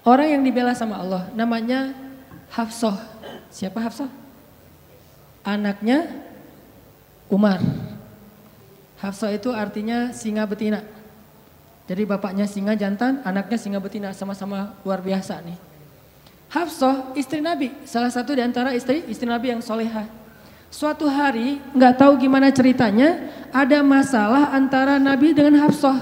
orang yang dibela sama Allah namanya Hafsah. Siapa Hafsah? Anaknya Umar. Hafsah itu artinya singa betina. Jadi bapaknya singa jantan, anaknya singa betina, sama-sama luar biasa nih. Hafsah istri Nabi, salah satu di antara istri Nabi yang solehah. Suatu hari nggak tahu gimana ceritanya, ada masalah antara Nabi dengan Hafsah.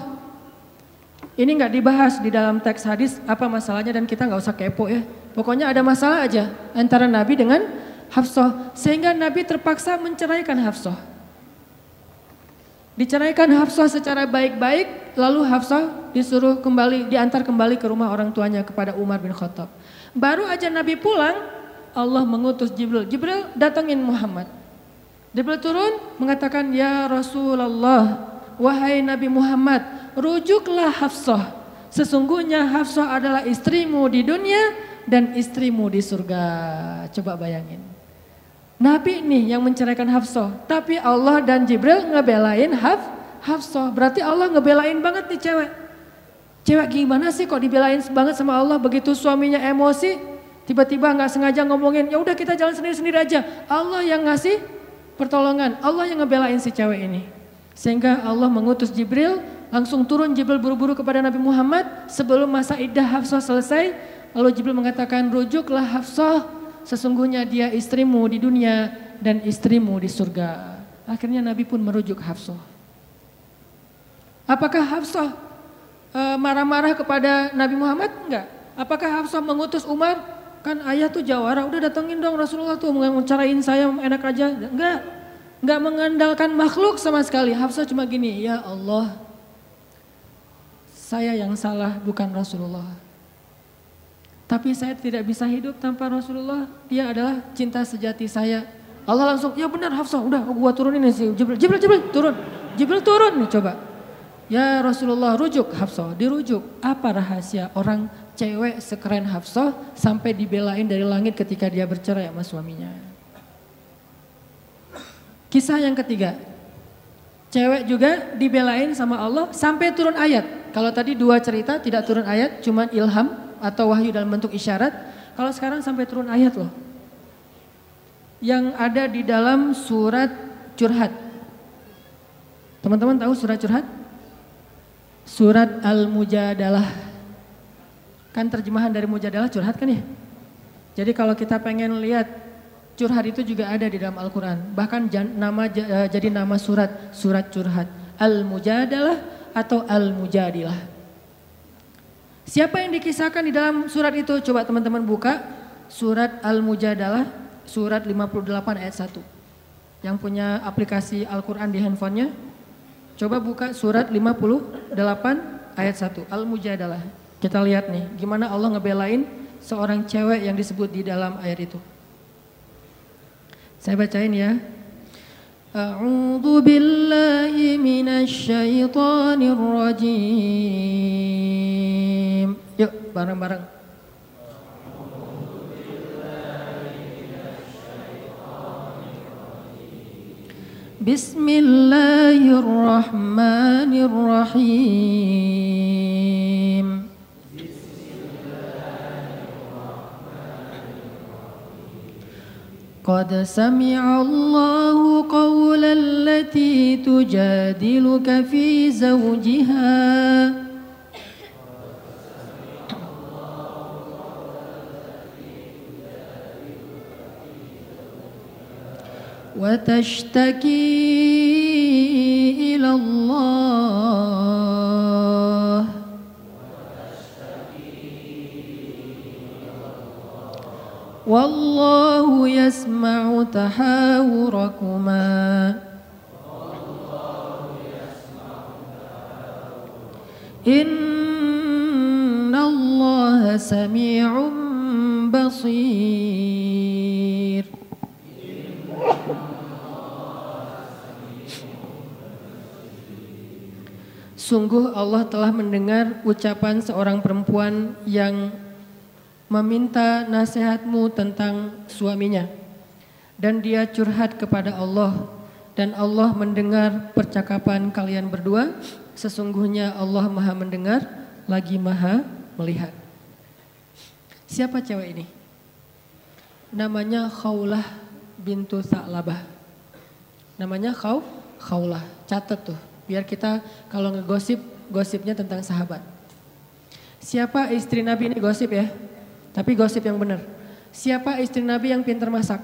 Ini nggak dibahas di dalam teks hadis apa masalahnya dan kita nggak usah kepo ya. Pokoknya ada masalah aja antara Nabi dengan Hafsah, sehingga Nabi terpaksa menceraikan Hafsah. Diceraikan Hafsah secara baik-baik, lalu Hafsah disuruh diantar kembali ke rumah orang tuanya kepada Umar bin Khattab. Baru aja Nabi pulang, Allah mengutus Jibril. Jibril datangin Muhammad. Jibril turun mengatakan, ya Rasulullah, wahai Nabi Muhammad, rujuklah Hafsah. Sesungguhnya Hafsah adalah istrimu di dunia dan istrimu di surga. Coba bayangin. Nabi nih yang menceraikan Hafsah, tapi Allah dan Jibril ngebelain Hafsah. Berarti Allah ngebelain banget nih cewek. Cewek gimana sih kok dibelain banget sama Allah, begitu suaminya emosi, tiba-tiba nggak sengaja ngomongin, ya udah kita jalan sendiri-sendiri aja. Allah yang ngasih pertolongan, Allah yang ngebelain si cewek ini. Sehingga Allah mengutus Jibril, langsung turun Jibril buru-buru kepada Nabi Muhammad sebelum masa iddah Hafsah selesai. Lalu Jibril mengatakan, rujuklah Hafsah. Sesungguhnya dia istrimu di dunia dan istrimu di surga. Akhirnya Nabi pun merujuk Hafsah. Apakah Hafsah marah-marah kepada Nabi Muhammad? Enggak. Apakah Hafsah mengutus Umar? Kan ayah tuh jawara, udah datengin dong Rasulullah tuh mencarain saya enak aja. Enggak. Enggak mengandalkan makhluk sama sekali. Hafsah cuma gini, ya Allah, saya yang salah bukan Rasulullah. Tapi saya tidak bisa hidup tanpa Rasulullah. Dia adalah cinta sejati saya. Allah langsung, ya benar Hafsah, udah gua turunin sih. Jibril turun. Jibril turun nih coba. Ya Rasulullah, rujuk Hafsah, dirujuk. Apa rahasia orang cewek sekeren Hafsah sampai dibelain dari langit ketika dia bercerai sama suaminya? Kisah yang ketiga. Cewek juga dibelain sama Allah sampai turun ayat. Kalau tadi dua cerita tidak turun ayat, cuman ilham atau wahyu dalam bentuk isyarat. Kalau sekarang sampai turun ayat loh. Yang ada di dalam surat Curhat. Teman-teman tahu surat Curhat? Surat Al-Mujadalah. Kan terjemahan dari Mujadalah curhat kan ya? Jadi kalau kita pengen lihat curhat itu juga ada di dalam Al-Quran. Bahkan jadi nama surat Curhat. Al-Mujadalah atau Al-Mujadilah. Siapa yang dikisahkan di dalam surat itu? Coba teman-teman buka surat Al-Mujadalah, surat 58 ayat 1. Yang punya aplikasi Al-Quran di handphonenya, coba buka surat 58 ayat 1, Al-Mujadalah. Kita lihat nih, gimana Allah ngebelain seorang cewek yang disebut di dalam ayat itu. Saya bacain ya. A'udzu billahi minasy syaithanir rajim. Yuk bareng-bareng. Bismillahirrahmanirrahim. قد سمع الله قول التي تجادلك في زوجها وتشتكي إلى الله والله يسمع تحاوركما إن الله سميع بصير. Sungguh Allah telah mendengar ucapan seorang perempuan yang meminta nasihatmu tentang suaminya. Dan dia curhat kepada Allah. Dan Allah mendengar percakapan kalian berdua. Sesungguhnya Allah maha mendengar lagi maha melihat. Siapa cewek ini? Namanya Khawlah bintu Sa'labah. Namanya Khawlah. Catat tuh, biar kita kalau ngegosip, gosipnya tentang sahabat. Siapa istri Nabi ini gosip ya? Tapi gosip yang benar. Siapa istri Nabi yang pintar masak?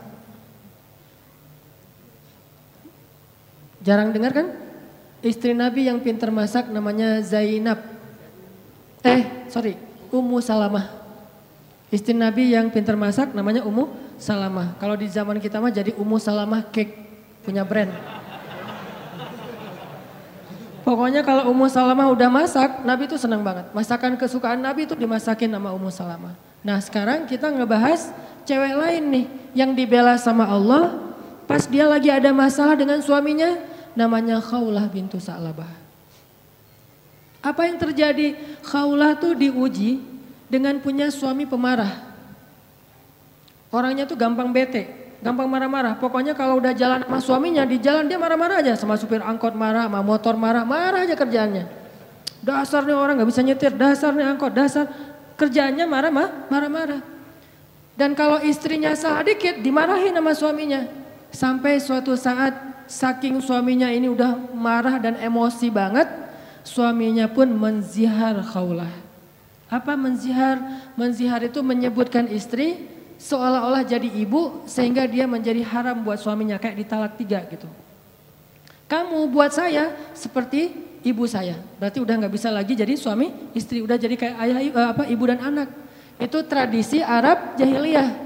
Jarang dengar kan? Istri Nabi yang pintar masak namanya Zainab. Ummu Salamah. Istri Nabi yang pintar masak namanya Ummu Salamah. Kalau di zaman kita mah jadi Ummu Salamah Cake, punya brand. Pokoknya kalau Ummu Salamah udah masak, Nabi itu senang banget. Masakan kesukaan Nabi itu dimasakin sama Ummu Salamah. Nah sekarang kita ngebahas cewek lain nih yang dibela sama Allah pas dia lagi ada masalah dengan suaminya, namanya Khawlah bintu Sa'labah. Apa yang terjadi? Khawlah tuh diuji dengan punya suami pemarah. Orangnya tuh gampang bete, gampang marah-marah. Pokoknya kalau udah jalan sama suaminya, di jalan dia marah-marah aja. Sama supir angkot marah, sama motor marah, marah aja kerjaannya. Dasar nih orang gak bisa nyetir, dasar nih angkot, dasar. Kerjaannya marah-marah. Dan kalau istrinya salah dikit, dimarahin sama suaminya. Sampai suatu saat saking suaminya ini udah marah dan emosi banget, suaminya pun menzihar Khawlah. Apa menzihar? Menzihar itu menyebutkan istri seolah-olah jadi ibu sehingga dia menjadi haram buat suaminya, kayak ditalak 3 gitu. Kamu buat saya seperti ibu saya, berarti udah nggak bisa lagi jadi suami istri, udah jadi kayak ibu dan anak. Itu tradisi Arab jahiliyah.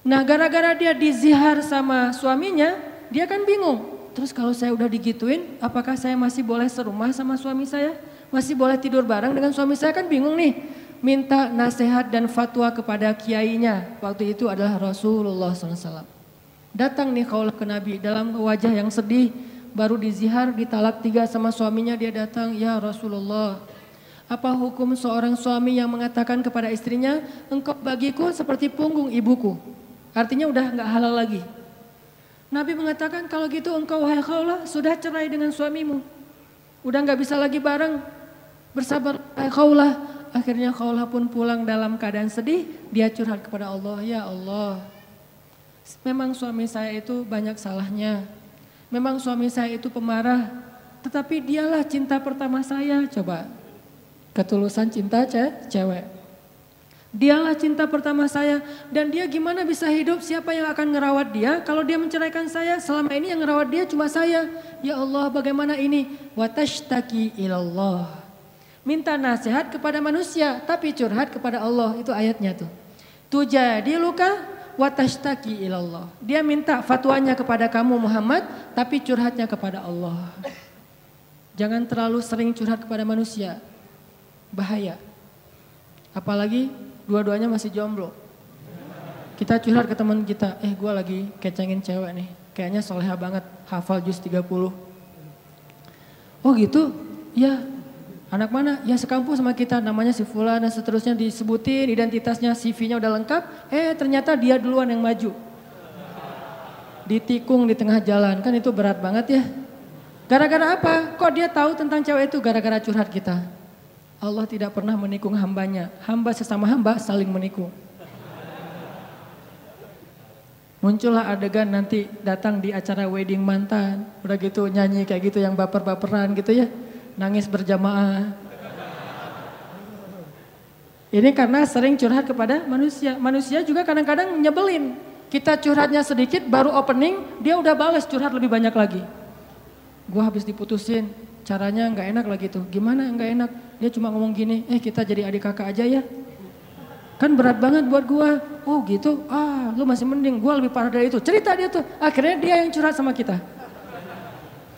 Nah gara-gara dia dizihar sama suaminya, dia kan bingung. Terus kalau saya udah digituin, apakah saya masih boleh serumah sama suami saya? Masih boleh tidur bareng dengan suami saya? Kan bingung nih. Minta nasihat dan fatwa kepada kiainya. Waktu itu adalah Rasulullah SAW. Datang nih Khawlah ke Nabi dalam wajah yang sedih. Baru dizihar, ditalak 3 sama suaminya, dia datang, ya Rasulullah. Apa hukum seorang suami yang mengatakan kepada istrinya, engkau bagiku seperti punggung ibuku. Artinya udah gak halal lagi. Nabi mengatakan kalau gitu engkau wahai Khawlah sudah cerai dengan suamimu. Udah gak bisa lagi bareng. Bersabar wahai Khawlah. Akhirnya Khawlah pun pulang dalam keadaan sedih. Dia curhat kepada Allah, ya Allah. Memang suami saya itu banyak salahnya. Memang suami saya itu pemarah. Tetapi dialah cinta pertama saya. Coba. Ketulusan cinta cewek. Dialah cinta pertama saya. Dan dia gimana bisa hidup? Siapa yang akan ngerawat dia? Kalau dia menceraikan saya, selama ini yang ngerawat dia cuma saya. Ya Allah, bagaimana ini? Watashtaki ilallah. Minta nasihat kepada manusia, tapi curhat kepada Allah. Itu ayatnya tuh. Tujadiluka watashtaki ilallah. Dia minta fatwanya kepada kamu Muhammad, tapi curhatnya kepada Allah. Jangan terlalu sering curhat kepada manusia. Bahaya. Apalagi dua-duanya masih jomblo. Kita curhat ke teman kita, gue lagi kecengin cewek nih. Kayaknya soleha banget, hafal juz 30. Oh gitu? Ya. Anak mana? Ya sekampus sama kita, namanya si Fulan dan seterusnya disebutin, identitasnya, CV-nya udah lengkap. Ternyata dia duluan yang maju. Ditikung di tengah jalan, kan itu berat banget ya. Gara-gara apa? Kok dia tahu tentang cewek itu? Gara-gara curhat kita. Allah tidak pernah menikung hambanya. Hamba sesama hamba saling menikung. Muncullah adegan nanti datang di acara wedding mantan. Udah gitu nyanyi kayak gitu yang baper-baperan gitu ya. Nangis berjamaah. Ini karena sering curhat kepada manusia. Manusia juga kadang-kadang nyebelin. Kita curhatnya sedikit baru opening, dia udah balas curhat lebih banyak lagi. Gua habis diputusin, caranya nggak enak lagi tuh. Gimana nggak enak? Dia cuma ngomong gini, kita jadi adik kakak aja ya. Kan berat banget buat gua. Oh gitu, lu masih mending, gua lebih parah dari itu. Cerita dia tuh, akhirnya dia yang curhat sama kita.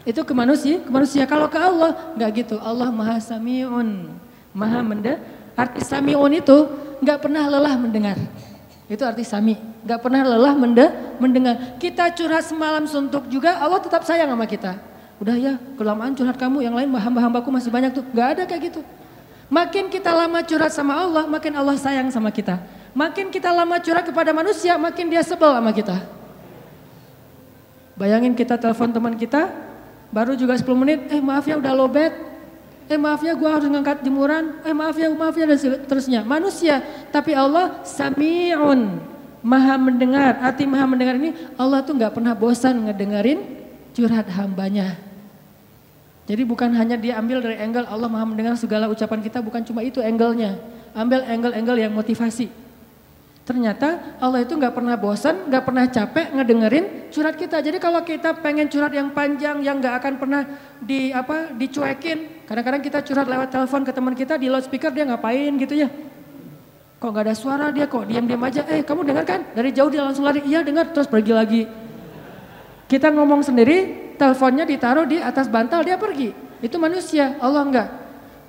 Itu ke manusia. Kalau ke Allah nggak gitu. Allah Maha Sami'un, Maha mendengar. Arti Sami'un itu nggak pernah lelah mendengar. Itu arti Sami. Nggak pernah lelah mendengar. Kita curhat semalam suntuk juga, Allah tetap sayang sama kita. Udah ya, kelamaan curhat kamu, yang lain hamba-hambaku masih banyak tuh. Nggak ada kayak gitu. Makin kita lama curhat sama Allah, makin Allah sayang sama kita. Makin kita lama curhat kepada manusia, makin dia sebel sama kita. Bayangin kita telepon teman kita. Baru juga 10 menit, maaf ya udah lowbat. Maaf ya gue harus ngangkat jemuran, maaf ya dan seterusnya. Manusia, tapi Allah sami'un, maha mendengar. Arti maha mendengar ini Allah tuh gak pernah bosan ngedengerin curhat hambanya. Jadi bukan hanya dia ambil dari angle Allah maha mendengar segala ucapan kita, bukan cuma itu angle-nya. Ambil angle-angle yang motivasi. Ternyata Allah itu gak pernah bosan, gak pernah capek ngedengerin curhat kita. Jadi kalau kita pengen curhat yang panjang, yang gak akan pernah dicuekin. Kadang-kadang kita curhat lewat telepon ke teman kita, di loudspeaker dia ngapain gitu ya. Kok gak ada suara dia, kok diam-diam aja. Kamu dengar kan? Dari jauh dia langsung lari, iya dengar, terus pergi lagi. Kita ngomong sendiri, teleponnya ditaruh di atas bantal, dia pergi. Itu manusia, Allah enggak.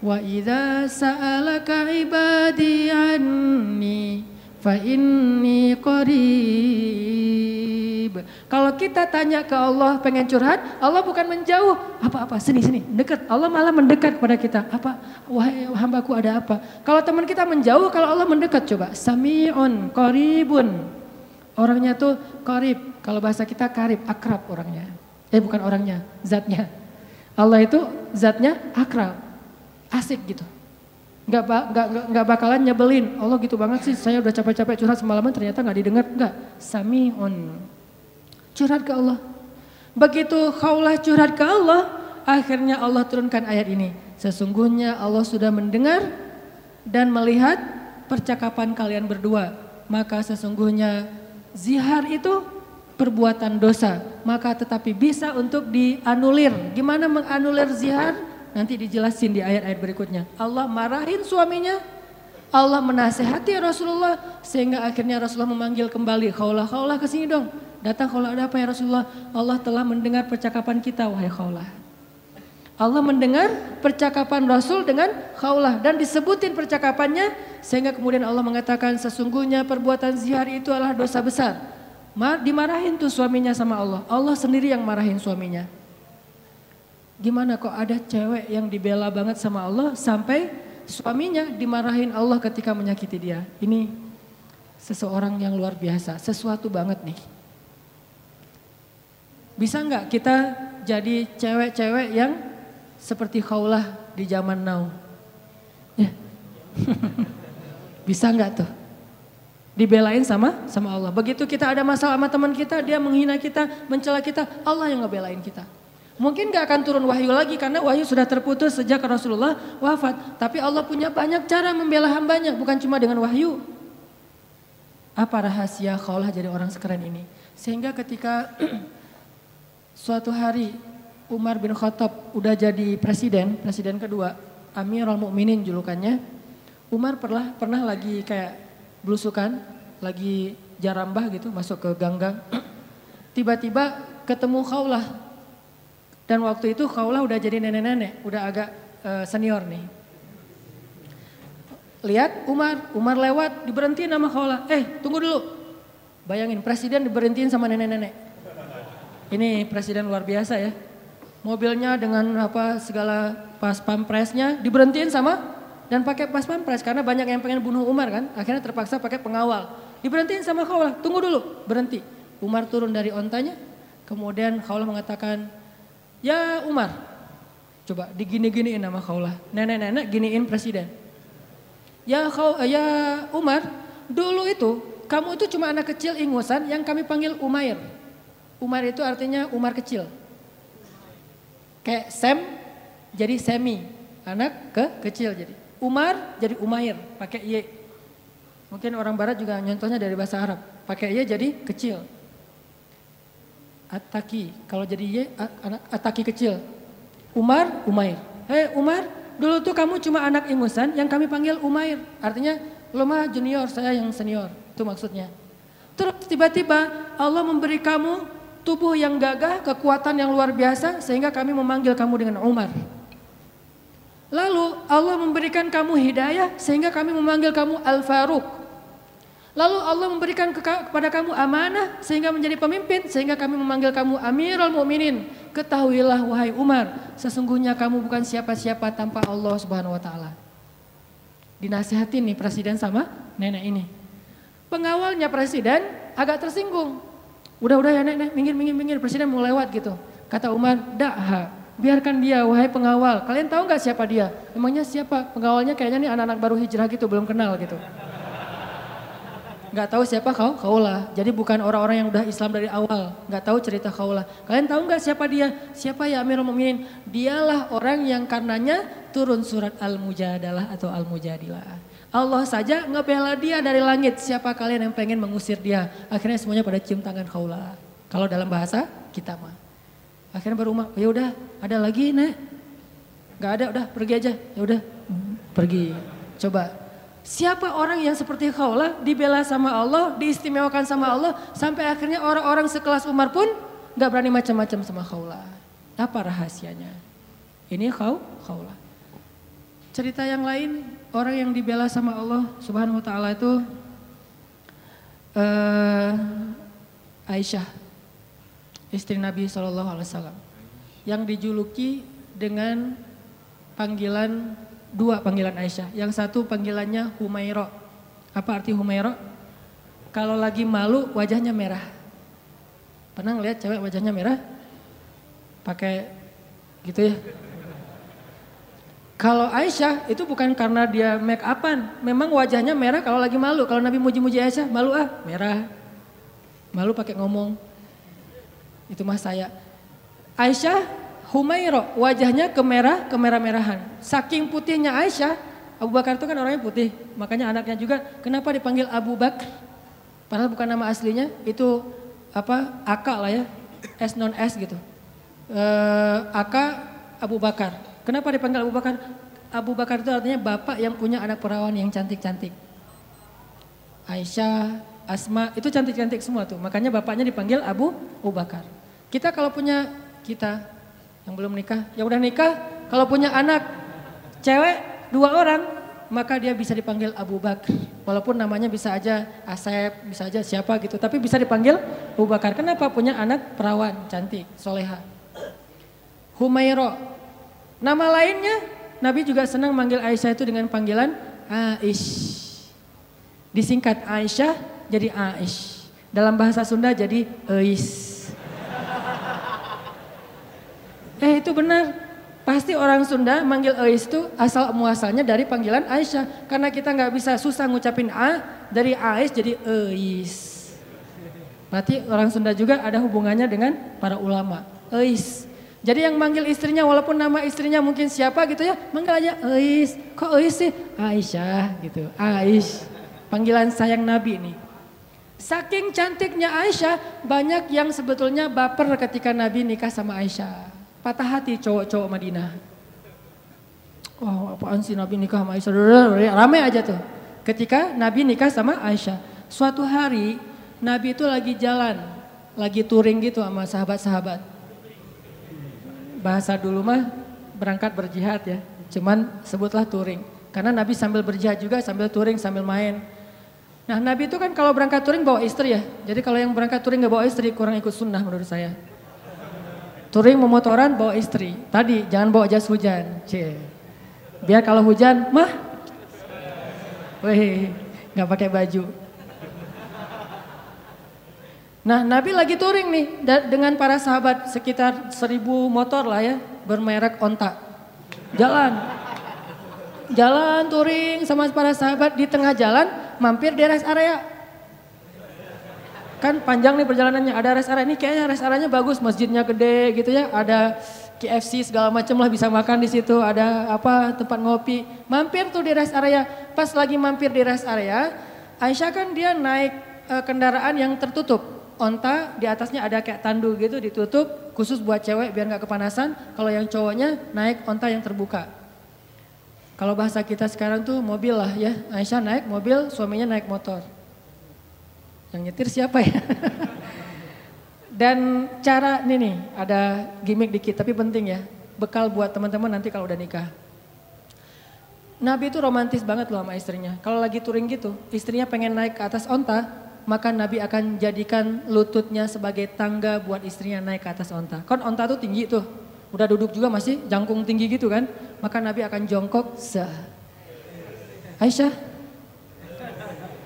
Wa idza sa'alaka ibadi anni fa inni qarib. Kalau kita tanya ke Allah pengen curhat, Allah bukan menjauh. Apa-apa, sini, dekat. Allah malah mendekat kepada kita. Apa? Wahai hambaku ada apa? Kalau teman kita menjauh, kalau Allah mendekat coba. Sami'un qaribun. Orangnya tuh qarib. Kalau bahasa kita karib, akrab orangnya. Bukan orangnya, zatnya. Allah itu zatnya akrab. Asik gitu. Nggak bakalan nyebelin. Allah gitu banget sih, saya udah capek-capek curhat semalaman ternyata nggak didengar. Nggak, sami'un. Curhat ke Allah. Begitu Khawlah curhat ke Allah, akhirnya Allah turunkan ayat ini. Sesungguhnya Allah sudah mendengar dan melihat percakapan kalian berdua. Maka sesungguhnya zihar itu perbuatan dosa. Maka tetapi bisa untuk dianulir. Gimana menganulir zihar? Nanti dijelasin di ayat-ayat berikutnya. Allah marahin suaminya, Allah menasehati Rasulullah sehingga akhirnya Rasulullah memanggil kembali Khawlah, Khawlah kesini dong. Datang Khawlah, ada apa ya Rasulullah? Allah telah mendengar percakapan kita wahai Khawlah. Allah mendengar percakapan Rasul dengan Khawlah dan disebutin percakapannya sehingga kemudian Allah mengatakan sesungguhnya perbuatan zihar itu adalah dosa besar. Dimarahin tuh suaminya sama Allah. Allah sendiri yang marahin suaminya. Gimana kok ada cewek yang dibela banget sama Allah sampai suaminya dimarahin Allah ketika menyakiti dia. Ini seseorang yang luar biasa, sesuatu banget nih. Bisa nggak kita jadi cewek-cewek yang seperti Khawlah di zaman now? Ya. Bisa nggak tuh? Dibelain sama Allah. Begitu kita ada masalah sama teman kita, dia menghina kita, mencela kita, Allah yang ngebelain kita. Mungkin gak akan turun wahyu lagi karena wahyu sudah terputus sejak Rasulullah wafat. Tapi Allah punya banyak cara membela hambanya, bukan cuma dengan wahyu. Apa rahasia Khawlah jadi orang sekeren ini? Sehingga ketika suatu hari Umar bin Khattab udah jadi presiden kedua, Amirul Mukminin julukannya. Umar pernah lagi kayak belusukan, lagi jarambah gitu masuk ke gang-gang. Tiba-tiba ketemu Khawlah. Dan waktu itu Khawlah udah jadi nenek-nenek, udah agak senior nih. Lihat Umar lewat diberhentiin sama Khawlah. Tunggu dulu. Bayangin presiden diberhentiin sama nenek-nenek. Ini presiden luar biasa ya. Mobilnya dengan segala pas pampresnya diberhentiin sama dan pakai pas pampres karena banyak yang pengen bunuh Umar kan. Akhirnya terpaksa pakai pengawal. Diberhentiin sama Khawlah. Tunggu dulu, berhenti. Umar turun dari ontanya. Kemudian Khawlah mengatakan, ya Umar, coba digini-giniin sama Khawlah. Nenek-nenek giniin presiden. Ya Umar, dulu itu kamu itu cuma anak kecil ingusan yang kami panggil Umair. Umar itu artinya Umar kecil. Kayak Sam jadi Semi, anak kecil jadi. Umar jadi Umair, pakai Y. Mungkin orang barat juga nyontohnya dari bahasa Arab. Pakai Y jadi kecil. Ataki, kalau jadi Y, Ataki kecil. Umar, Umair. Umar, dulu tuh kamu cuma anak ingusan yang kami panggil Umair. Artinya, lo mah junior, saya yang senior. Itu maksudnya. Terus tiba-tiba Allah memberi kamu tubuh yang gagah, kekuatan yang luar biasa, sehingga kami memanggil kamu dengan Umar. Lalu Allah memberikan kamu hidayah, sehingga kami memanggil kamu Al-Faruq. Lalu Allah memberikan kepada kamu amanah sehingga menjadi pemimpin sehingga kami memanggil kamu Amirul Mukminin. Ketahuilah wahai Umar, sesungguhnya kamu bukan siapa-siapa tanpa Allah Subhanahu wa taala. Dinasihatin nih presiden sama nenek ini. Pengawalnya presiden agak tersinggung. Udah ya nenek, minggir presiden mau lewat gitu. Kata Umar, biarkan dia, wahai pengawal. Kalian tahu nggak siapa dia? Emangnya siapa? Pengawalnya kayaknya nih anak-anak baru hijrah gitu, belum kenal gitu. Nggak tahu siapa Khawlah. Jadi bukan orang-orang yang udah Islam dari awal. Nggak tahu cerita Khawlah. Kalian tahu nggak siapa dia? Siapa ya Amirul Mukminin? Dialah orang yang karenanya turun surat Al-Mujadalah atau Al-Mujadilah. Allah saja ngebela dia dari langit. Siapa kalian yang pengen mengusir dia? Akhirnya semuanya pada cium tangan Khawlah. Kalau dalam bahasa kita mah. Akhirnya baru Umar, ya udah, ada lagi Nek? Gak ada, udah pergi aja. Ya udah, pergi. Coba, siapa orang yang seperti Khawlah dibela sama Allah, diistimewakan sama Allah, sampai akhirnya orang-orang sekelas Umar pun gak berani macam-macam sama Khawlah. Apa rahasianya? Ini Khawlah. Cerita yang lain, orang yang dibela sama Allah Subhanahu wa Ta'ala itu Aisyah, istri Nabi SAW, yang dijuluki dengan panggilan, dua panggilan Aisyah. Yang satu panggilannya Humaira. Apa arti Humaira? Kalau lagi malu wajahnya merah. Pernah ngeliat cewek wajahnya merah? Pakai gitu ya. Kalau Aisyah itu bukan karena dia make upan, memang wajahnya merah kalau lagi malu. Kalau Nabi muji-muji Aisyah, malu merah. Malu pakai ngomong. Itu mah saya. Aisyah Humaira, wajahnya kemerah-merahan. Saking putihnya Aisyah, Abu Bakar itu kan orangnya putih. Makanya anaknya juga kenapa dipanggil Abu Bakar? Padahal bukan nama aslinya, itu apa? Aka lah ya. S non S gitu. Aka Abu Bakar. Kenapa dipanggil Abu Bakar? Abu Bakar itu artinya bapak yang punya anak perawan yang cantik-cantik. Aisyah, Asma, itu cantik-cantik semua tuh. Makanya bapaknya dipanggil Abu Bakar. Kita kalau punya, kita yang belum nikah, yang udah nikah, kalau punya anak cewek 2 orang, maka dia bisa dipanggil Abu Bakar. Walaupun namanya bisa aja Asep, bisa aja siapa gitu. Tapi bisa dipanggil Abu Bakar. Kenapa? Punya anak perawan, cantik, soleha. Humaira. Nama lainnya, Nabi juga senang manggil Aisyah itu dengan panggilan Aish. Disingkat Aisyah jadi Aish. Dalam bahasa Sunda jadi Eis. Itu benar. Pasti orang Sunda manggil Eis itu asal muasalnya dari panggilan Aisyah. Karena kita nggak bisa susah ngucapin A, dari Ais jadi Eis. Berarti orang Sunda juga ada hubungannya dengan para ulama. Eis. Jadi yang manggil istrinya walaupun nama istrinya mungkin siapa gitu ya, manggil aja Eis. Kok Eis sih? Aisyah gitu, Aish. Panggilan sayang Nabi nih. Saking cantiknya Aisyah, banyak yang sebetulnya baper ketika Nabi nikah sama Aisyah. Patah hati cowok-cowok Madinah. Wah, apaan sih Nabi nikah sama Aisyah? Rame aja tuh. Ketika Nabi nikah sama Aisyah. Suatu hari Nabi itu lagi jalan, lagi touring gitu sama sahabat-sahabat. Bahasa dulu mah berangkat berjihad ya. Cuman sebutlah touring. Karena Nabi sambil berjihad juga, sambil touring, sambil main. Nah Nabi itu kan kalau berangkat touring bawa istri ya. Jadi kalau yang berangkat touring gak bawa istri kurang ikut sunnah menurut saya. Touring memotoran bawa istri. Tadi jangan bawa jas hujan. Biar kalau hujan mah. Weh gak pakai baju. Nah Nabi lagi touring nih dengan para sahabat sekitar 1000 motor lah ya. Bermerek onta. Jalan touring sama para sahabat di tengah jalan mampir di rest area. Kan panjang nih perjalanannya, ada rest area. Ini kayaknya rest areanya bagus, masjidnya gede gitu ya. Ada KFC segala macam lah bisa makan di situ. Ada apa tempat ngopi. Mampir tuh di rest area. Pas lagi mampir di rest area, Aisyah kan dia naik kendaraan yang tertutup. Onta di atasnya ada kayak tandu gitu ditutup khusus buat cewek biar nggak kepanasan. Kalau yang cowoknya naik onta yang terbuka. Kalau bahasa kita sekarang tuh mobil lah ya. Aisyah naik mobil, suaminya naik motor. Yang nyetir siapa ya? Dan cara nih ada gimmick dikit tapi penting ya. Bekal buat teman-teman nanti kalau udah nikah. Nabi itu romantis banget loh sama istrinya. Kalau lagi touring gitu, istrinya pengen naik ke atas onta, maka Nabi akan jadikan lututnya sebagai tangga buat istrinya naik ke atas onta. Kan onta tuh tinggi tuh. Udah duduk juga masih jangkung tinggi gitu kan. Maka Nabi akan jongkok. Aisyah.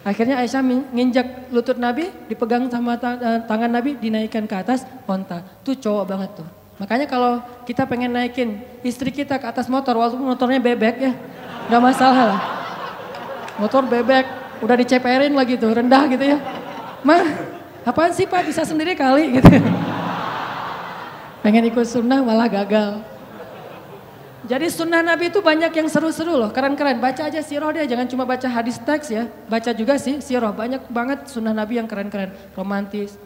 Akhirnya Aisyah nginjak lutut Nabi. Dipegang sama tangan Nabi. Dinaikkan ke atas onta. Tuh cowok banget tuh. Makanya kalau kita pengen naikin istri kita ke atas motor, walaupun motornya bebek ya, gak masalah lah. Motor bebek, udah diceperin lagi tuh, rendah gitu ya. Mah, apaan sih Pak, bisa sendiri kali gitu. Pengen ikut sunnah malah gagal. Jadi sunnah Nabi itu banyak yang seru-seru loh, keren-keren. Baca aja sirah deh, jangan cuma baca hadis teks ya. Baca juga sih sirah, banyak banget sunnah Nabi yang keren-keren, romantis.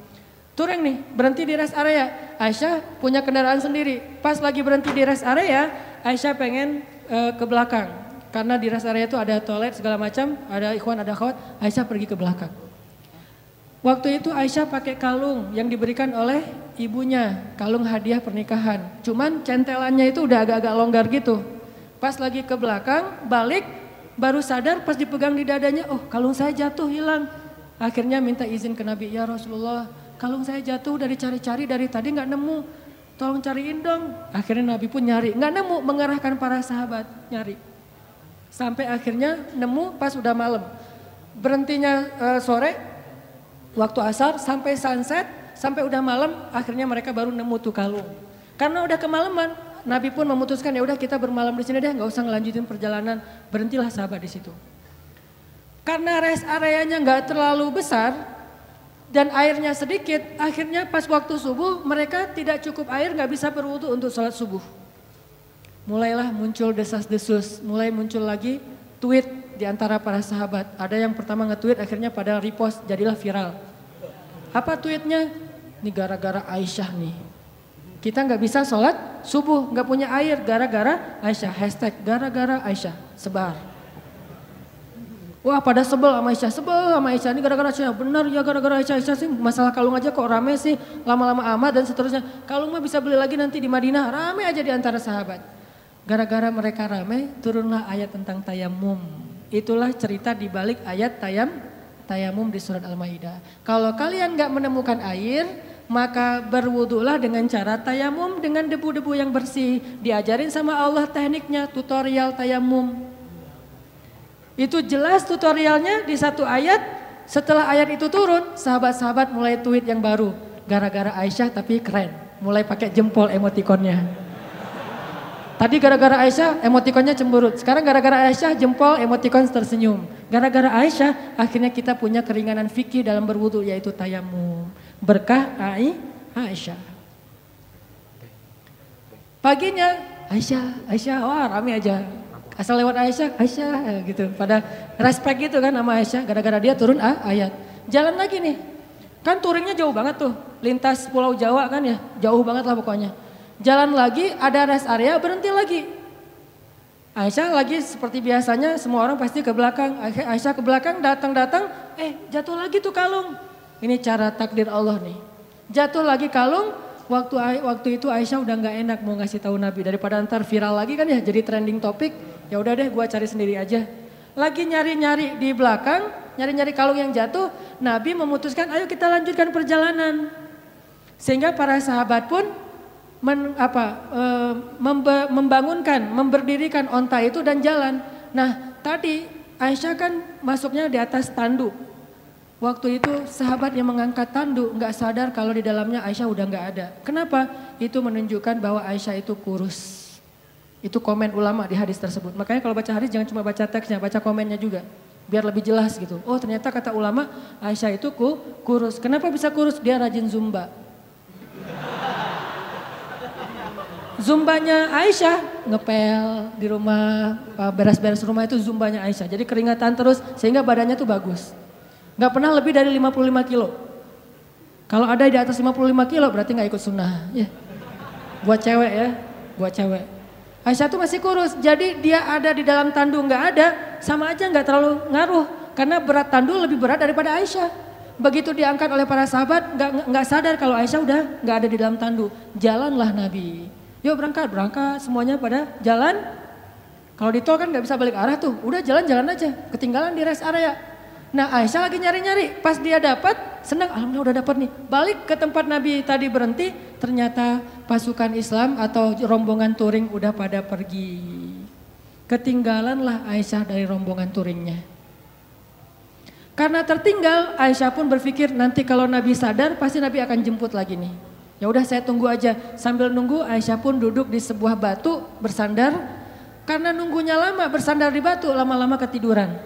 Touring nih, berhenti di rest area. Aisyah punya kendaraan sendiri. Pas lagi berhenti di rest area, Aisyah pengen ke belakang. Karena di rest area itu ada toilet segala macam, ada ikhwan, ada akhwat. Aisyah pergi ke belakang. Waktu itu Aisyah pakai kalung yang diberikan oleh ibunya, kalung hadiah pernikahan. Cuman centelannya itu udah agak-agak longgar gitu. Pas lagi ke belakang, balik, baru sadar pas dipegang di dadanya, oh kalung saya jatuh hilang. Akhirnya minta izin ke Nabi, ya Rasulullah, kalung saya jatuh dari cari-cari dari tadi nggak nemu, tolong cariin dong. Akhirnya Nabi pun nyari, nggak nemu, mengerahkan para sahabat nyari. Sampai akhirnya nemu pas udah malam. Berhentinya sore, waktu asar sampai sunset, sampai udah malam, akhirnya mereka baru nemu tuh kalung. Karena udah kemalaman, Nabi pun memutuskan ya udah kita bermalam di sini deh, nggak usah ngelanjutin perjalanan, berhentilah sahabat di situ. Karena rest areanya nggak terlalu besar dan airnya sedikit, akhirnya pas waktu subuh mereka tidak cukup air, nggak bisa berwudu untuk sholat subuh. Mulailah muncul desas-desus, mulai muncul lagi tweet di antara para sahabat. Ada yang pertama nge-tweet akhirnya pada repost, jadilah viral. Apa tweetnya? Ini gara-gara Aisyah nih. Kita nggak bisa sholat subuh, nggak punya air gara-gara Aisyah. Hashtag gara-gara Aisyah, sebar. Wah pada sebel sama Aisyah, ini gara-gara Aisyah. Benar ya gara-gara Aisyah sih, masalah kalung aja kok rame sih, lama-lama amat dan seterusnya. Kalung mah bisa beli lagi nanti di Madinah, rame aja di antara sahabat. Gara-gara mereka rame, turunlah ayat tentang tayamum. Itulah cerita di balik ayat tayamum di surat Al-Maidah. Kalau kalian gak menemukan air, maka berwudulah dengan cara tayamum dengan debu-debu yang bersih. Diajarin sama Allah tekniknya, tutorial tayamum. Itu jelas tutorialnya di satu ayat. Setelah ayat itu turun, sahabat-sahabat mulai tweet yang baru. Gara-gara Aisyah tapi keren, mulai pakai jempol emotikonnya. Tadi gara-gara Aisyah emotikonnya cemberut, sekarang gara-gara Aisyah jempol emotikon tersenyum. Gara-gara Aisyah akhirnya kita punya keringanan fikih dalam berwudu yaitu tayamum. Berkah Aisyah. Paginya Aisyah, wah rame aja. Asal lewat Aisyah gitu. Pada respect gitu kan sama Aisyah gara-gara dia turun ayat. Jalan lagi nih, kan touringnya jauh banget tuh, lintas Pulau Jawa kan ya, jauh banget lah pokoknya. Jalan lagi, ada rest area, berhenti lagi. Aisyah lagi seperti biasanya, semua orang pasti ke belakang. Aisyah ke belakang, datang, jatuh lagi tuh kalung. Ini cara takdir Allah nih. Jatuh lagi kalung, waktu itu Aisyah udah gak enak mau ngasih tahu Nabi. Daripada ntar viral lagi kan ya, jadi trending topik. Ya udah deh, gua cari sendiri aja. Lagi nyari-nyari di belakang, nyari-nyari kalung yang jatuh. Nabi memutuskan, ayo kita lanjutkan perjalanan. Sehingga para sahabat pun memberdirikan onta itu dan jalan. Nah tadi Aisyah kan masuknya di atas tanduk. Waktu itu sahabat yang mengangkat tanduk nggak sadar kalau di dalamnya Aisyah udah nggak ada. Kenapa? Itu menunjukkan bahwa Aisyah itu kurus. Itu komen ulama di hadis tersebut. Makanya kalau baca hadis jangan cuma baca teksnya, baca komennya juga. Biar lebih jelas gitu. Oh ternyata kata ulama Aisyah itu kurus. Kenapa bisa kurus? Dia rajin zumba. Zumbanya Aisyah ngepel di rumah, beres-beres rumah itu zumbanya Aisyah. Jadi keringatan terus sehingga badannya tuh bagus. Gak pernah lebih dari 55 kilo. Kalau ada di atas 55 kilo berarti gak ikut sunnah. Ya. Buat cewek ya, buat cewek. Aisyah tuh masih kurus, jadi dia ada di dalam tandu gak ada, sama aja gak terlalu ngaruh. Karena berat tandu lebih berat daripada Aisyah. Begitu diangkat oleh para sahabat gak sadar kalau Aisyah udah gak ada di dalam tandu. Jalanlah Nabi. Yuk berangkat semuanya pada jalan. Kalau di tol kan gak bisa balik arah tuh, udah jalan-jalan aja, ketinggalan di rest area. Nah Aisyah lagi nyari-nyari, pas dia dapat, senang, alhamdulillah udah dapat nih. Balik ke tempat Nabi tadi berhenti, ternyata pasukan Islam atau rombongan touring udah pada pergi. Ketinggalanlah Aisyah dari rombongan touringnya. Karena tertinggal, Aisyah pun berpikir nanti kalau Nabi sadar, pasti Nabi akan jemput lagi nih. Ya udah saya tunggu aja. Sambil nunggu Aisyah pun duduk di sebuah batu bersandar. Karena nunggunya lama bersandar di batu, lama-lama ketiduran.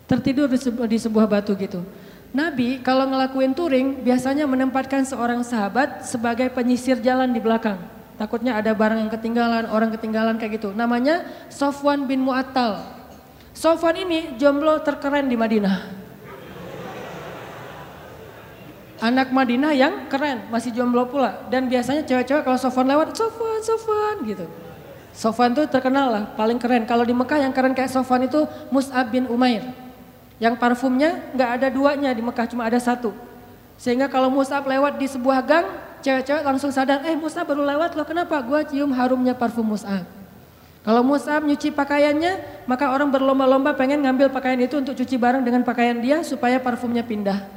Tertidur di sebuah batu gitu. Nabi kalau ngelakuin touring biasanya menempatkan seorang sahabat sebagai penyisir jalan di belakang. Takutnya ada barang yang ketinggalan, orang ketinggalan kayak gitu. Namanya Sofwan bin Mu'attal. Sofwan ini jomblo terkeren di Madinah. Anak Madinah yang keren, masih jomblo pula. Dan biasanya cewek-cewek kalau Sofwan lewat, Sofwan gitu. Sofwan tuh terkenal lah, paling keren. Kalau di Mekah yang keren kayak Sofwan itu Mus'ab bin Umair. Yang parfumnya nggak ada duanya di Mekah, cuma ada satu. Sehingga kalau Mus'ab lewat di sebuah gang, cewek-cewek langsung sadar, Mus'ab baru lewat loh, kenapa? Gua cium harumnya parfum Mus'ab. Kalau Mus'ab nyuci pakaiannya, maka orang berlomba-lomba pengen ngambil pakaian itu untuk cuci bareng dengan pakaian dia supaya parfumnya pindah.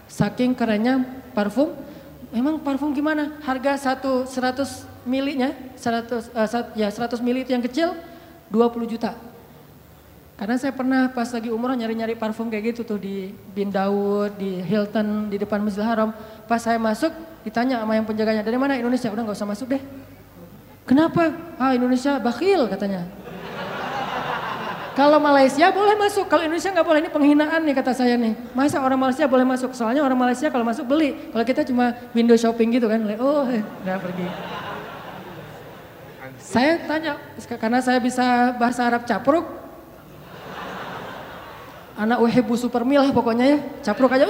Saking kerennya parfum, memang parfum gimana? Harga 100 milinya, 100 mili itu yang kecil, 20 juta. Karena saya pernah pas lagi umroh nyari-nyari parfum kayak gitu tuh di Bin Daud, di Hilton, di depan Masjidil Haram. Pas saya masuk ditanya sama yang penjaganya, dari mana? Indonesia. Udah gak usah masuk deh. Kenapa? Indonesia bakhil katanya. Kalau Malaysia boleh masuk, kalau Indonesia nggak boleh, ini penghinaan nih kata saya nih. Masa orang Malaysia boleh masuk? Soalnya orang Malaysia kalau masuk beli, kalau kita cuma window shopping gitu kan, udah pergi. Saya tanya, karena saya bisa bahasa Arab capruk, anak uhibbu supermil lah pokoknya ya, capruk aja,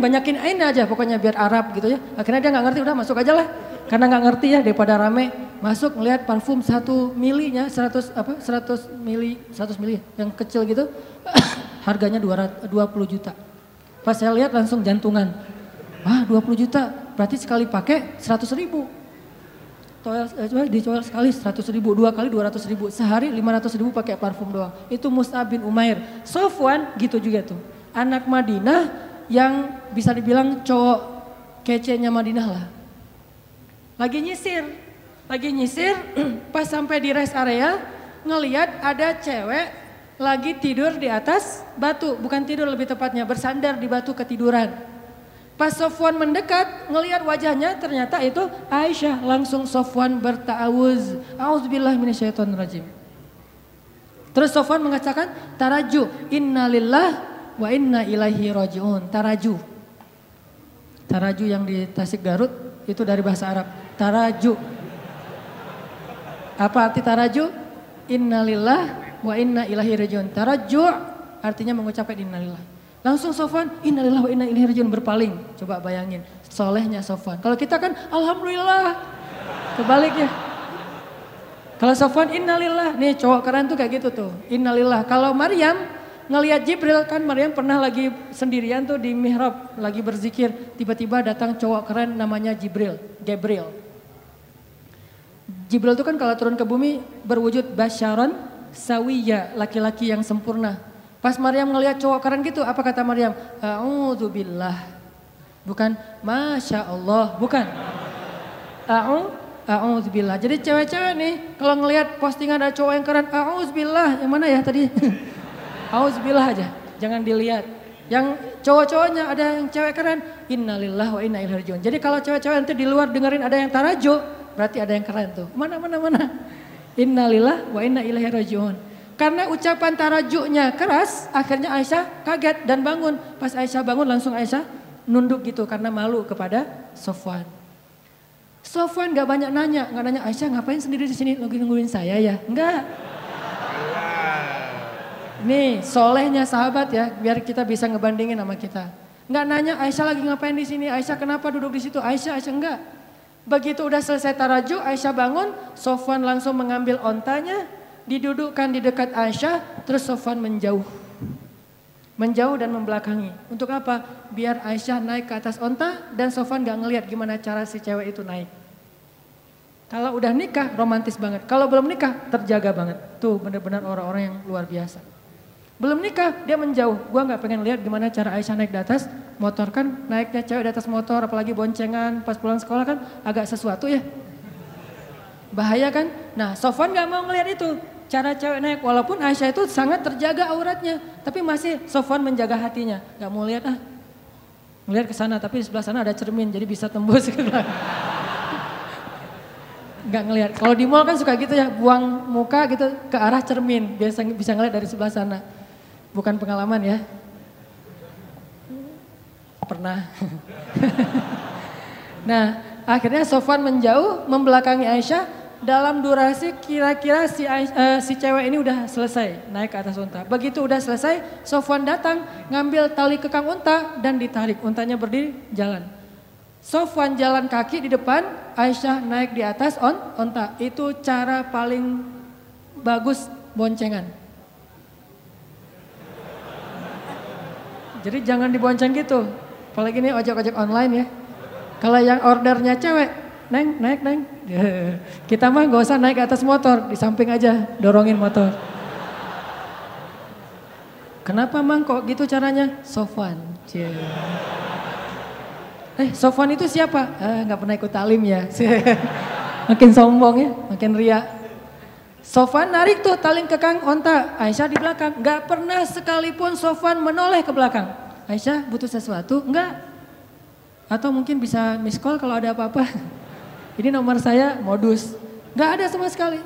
banyakin ain aja pokoknya biar Arab gitu ya. Akhirnya dia nggak ngerti, udah masuk aja lah, karena nggak ngerti ya daripada rame. Masuk ngelihat parfum 1 milinya 100 mili yang kecil gitu harganya 20 juta. Pas saya lihat langsung jantungan. 20 juta berarti sekali pakai 100 ribu. Dicoel sekali 100 ribu, 2 kali 200 ribu, sehari 500 ribu pakai parfum doang. Itu Mus'ab bin Umair. Sofwan gitu juga tuh. Anak Madinah yang bisa dibilang cowok kece-nya Madinah lah. Lagi nyisir, pas sampai di rest area ngelihat ada cewek lagi tidur di atas batu, bukan tidur lebih tepatnya bersandar di batu ketiduran. Pas Sofwan mendekat ngelihat wajahnya ternyata itu Aisyah, langsung Sofwan berta'awuz, auzubillahi minasyaitonirrajim. Terus Sofwan mengatakan taraju, innalillah wa inna ilaihi rajiun. Taraju yang di Tasik Garut itu dari bahasa Arab, taraju. Apa arti taraju? Innalillah wa inna ilaihi rajiun. Taraju artinya mengucapkan innalillah. Langsung Sofwan, innalillah wa inna ilaihi rajiun, berpaling. Coba bayangin, solehnya Sofwan. Kalau kita kan alhamdulillah, kebaliknya. Kalau Sofwan innalillah, nih cowok keren tuh kayak gitu tuh, innalillah. Kalau Maryam ngelihat Jibril, kan Maryam pernah lagi sendirian tuh di mihrab, lagi berzikir. Tiba-tiba datang cowok keren namanya Gabriel. Jibril itu kan kalau turun ke bumi berwujud basyaron sawiyya, laki-laki yang sempurna. Pas Maryam ngelihat cowok keren gitu, apa kata Maryam? A'udzubillah. Bukan Masya Allah, bukan. A'udzubillah. Jadi cewek-cewek nih kalau ngelihat postingan ada cowok yang keren, a'udzubillah. Yang mana ya tadi? A'udzubillah aja, jangan dilihat. Yang cowok-cowoknya ada yang cewek keren, innalillah wa inna ilaihi rajiun. Jadi kalau cewek-cewek nanti di luar dengerin ada yang tarajo, berarti ada yang keren tuh. Mana. Innalillah wa inna ilaihi rajiun. Karena ucapan tarajunya keras, akhirnya Aisyah kaget dan bangun. Pas Aisyah bangun langsung Aisyah nunduk gitu karena malu kepada Sofwan. Sofwan gak banyak nanya, gak nanya Aisyah ngapain sendiri di sini, lagi nungguin saya ya? Enggak. Nih solehnya sahabat ya, biar kita bisa ngebandingin sama kita. Enggak nanya Aisyah lagi ngapain di sini, Aisyah kenapa duduk di situ, Aisyah enggak. Begitu udah selesai taraju, Aisyah bangun, Sofwan langsung mengambil ontanya, didudukkan di dekat Aisyah, terus Sofwan menjauh dan membelakangi. Untuk apa? Biar Aisyah naik ke atas onta dan Sofwan gak ngelihat gimana cara si cewek itu naik. Kalau udah nikah romantis banget, kalau belum nikah terjaga banget. Tuh benar-benar orang-orang yang luar biasa. Belum nikah dia menjauh, gua gak pengen lihat gimana cara Aisyah naik di atas motor, kan naiknya cewek di atas motor apalagi boncengan pas pulang sekolah kan agak sesuatu ya. Bahaya kan? Nah Sofwan gak mau ngelihat itu, cara cewek naik, walaupun Aisyah itu sangat terjaga auratnya, tapi masih Sofwan menjaga hatinya, gak mau lihat ngelihat ke sana, tapi di sebelah sana ada cermin jadi bisa tembus ke belakang. Nggak ngelihat. Kalau di mall kan suka gitu ya, buang muka gitu ke arah cermin, biasa bisa ngeliat dari sebelah sana. Bukan pengalaman ya. Pernah. Nah, akhirnya Sofwan menjauh, membelakangi Aisyah. Dalam durasi kira-kira si cewek ini udah selesai naik ke atas unta. Begitu udah selesai, Sofwan datang, ngambil tali kekang unta dan ditarik. Untanya berdiri, jalan. Sofwan jalan kaki di depan, Aisyah naik di atas unta. Itu cara paling bagus boncengan. Jadi jangan dibonceng gitu. Apalagi ini ojek-ojek online ya. Kalau yang ordernya cewek, Neng, naik Neng. Kita mah gak usah naik ke atas motor, di samping aja dorongin motor. Kenapa Mang kok gitu caranya? Sofwan. Sofwan itu siapa? Gak pernah ikut talim ya. Makin sombong ya, makin ria. Sofwan narik tuh tali kekang onta, Aisyah di belakang. Gak pernah sekalipun Sofwan menoleh ke belakang. Aisyah butuh sesuatu? Enggak. Atau mungkin bisa miss call kalau ada apa-apa. Ini nomor saya, modus. Gak ada sama sekali.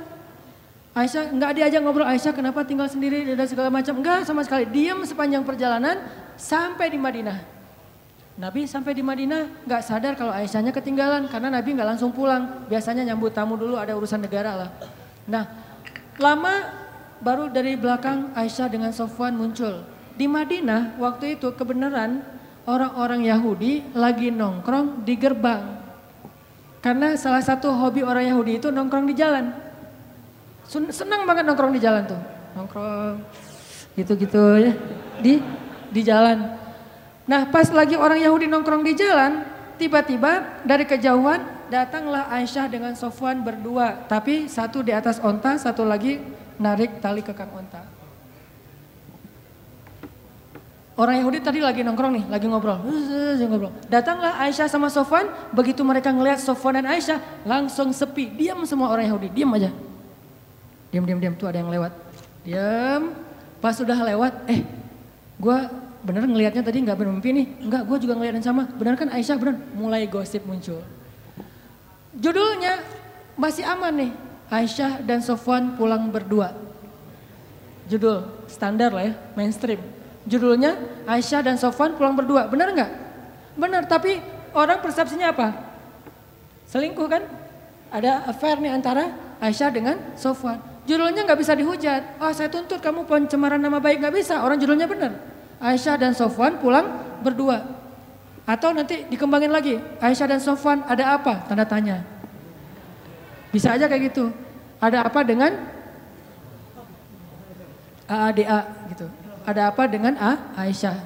Aisyah gak diajak ngobrol, Aisyah kenapa tinggal sendiri dan segala macam. Enggak sama sekali, diam sepanjang perjalanan sampai di Madinah. Nabi sampai di Madinah gak sadar kalau Aisyahnya ketinggalan. Karena Nabi gak langsung pulang. Biasanya nyambut tamu dulu, ada urusan negara lah. Nah, lama baru dari belakang Aisyah dengan Sofwan muncul. Di Madinah waktu itu kebenaran orang-orang Yahudi lagi nongkrong di gerbang. Karena salah satu hobi orang Yahudi itu nongkrong di jalan. Senang banget nongkrong di jalan tuh. Nongkrong gitu-gitu ya di jalan. Nah pas lagi orang Yahudi nongkrong di jalan, tiba-tiba dari kejauhan datanglah Aisyah dengan Sofwan berdua. Tapi satu di atas onta, satu lagi narik tali kekang onta. Orang Yahudi tadi lagi nongkrong nih, lagi ngobrol. Datanglah Aisyah sama Sofwan, begitu mereka ngelihat Sofwan dan Aisyah, langsung sepi. Diam semua orang Yahudi, diam aja. Diam, tuh ada yang lewat. Diam, pas sudah lewat, gue bener ngelihatnya tadi gak bermimpi nih. Enggak, gue juga ngelihat yang sama. Bener kan Aisyah, bener. Mulai gosip muncul. Judulnya masih aman nih, Aisyah dan Sofwan pulang berdua. Judul standar lah ya, mainstream. Judulnya Aisyah dan Sofwan pulang berdua, benar nggak? Benar, tapi orang persepsinya apa? Selingkuh kan? Ada affair nih antara Aisyah dengan Sofwan. Judulnya nggak bisa dihujat. Saya tuntut kamu pencemaran nama baik, nggak bisa. Orang judulnya benar. Aisyah dan Sofwan pulang berdua. Atau nanti dikembangin lagi. Aisyah dan Sofwan ada apa? Tanda tanya. Bisa aja kayak gitu. Ada apa dengan AADA gitu. Ada apa dengan Aisyah.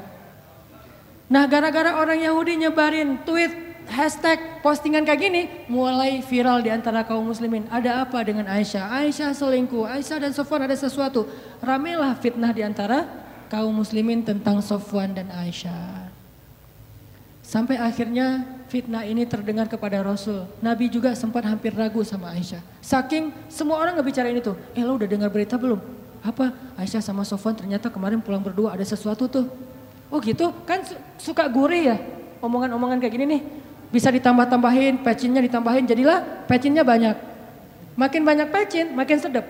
Nah gara-gara orang Yahudi nyebarin tweet, hashtag, postingan kayak gini. Mulai viral di antara kaum muslimin. Ada apa dengan Aisyah? Aisyah selingkuh, Aisyah dan Sofwan ada sesuatu. Ramelah fitnah di antara kaum muslimin tentang Sofwan dan Aisyah. Sampai akhirnya fitnah ini terdengar kepada Rasul. Nabi juga sempat hampir ragu sama Aisyah. Saking semua orang ngebicarain itu. Lo udah dengar berita belum? Apa? Aisyah sama Sofwan ternyata kemarin pulang berdua ada sesuatu tuh. Oh gitu? Kan suka gurih ya omongan-omongan kayak gini nih. Bisa ditambah-tambahin, pecinnya ditambahin, jadilah pecinnya banyak. Makin banyak pecin, makin sedap.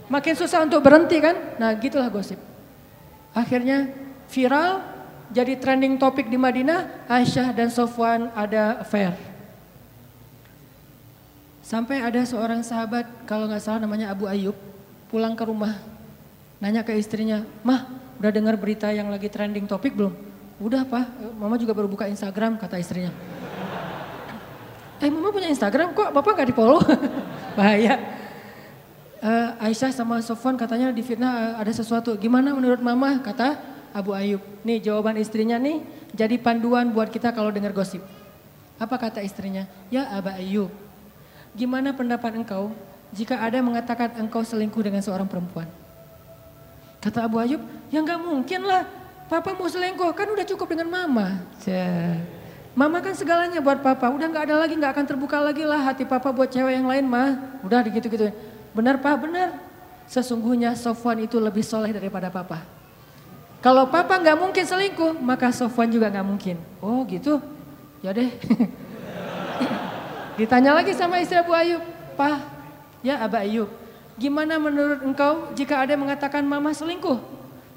Makin susah untuk berhenti kan? Nah gitulah gosip. Akhirnya viral, jadi trending topik di Madinah, Aisyah dan Sofwan ada affair. Sampai ada seorang sahabat, kalau gak salah namanya Abu Ayyub, pulang ke rumah. Nanya ke istrinya, Mah udah dengar berita yang lagi trending topik belum? Udah Pak, Mama juga baru buka Instagram, kata istrinya. Mama punya Instagram kok Bapak gak di follow? Bahaya. Aisyah sama Sofwan katanya di fitnah ada sesuatu. Gimana menurut Mama? Kata Abu Ayyub. Nih jawaban istrinya nih jadi panduan buat kita kalau dengar gosip. Apa kata istrinya? Ya Abu Ayyub, gimana pendapat engkau jika ada yang mengatakan engkau selingkuh dengan seorang perempuan? Kata Abu Ayyub, ya gak mungkin lah. Papa mau selingkuh, kan udah cukup dengan Mama. Mama kan segalanya buat Papa. Udah gak ada lagi, gak akan terbuka lagi lah hati Papa buat cewek yang lain mah. Udah gitu-gitu. Benar Pak, benar. Sesungguhnya Sofwan itu lebih soleh daripada Papa. Kalau Papa gak mungkin selingkuh, maka Sofwan juga gak mungkin. Oh gitu, ya deh. Ditanya lagi sama istri Abu Ayyub. Pah, ya Aba Ayyub, gimana menurut engkau jika ada yang mengatakan mama selingkuh?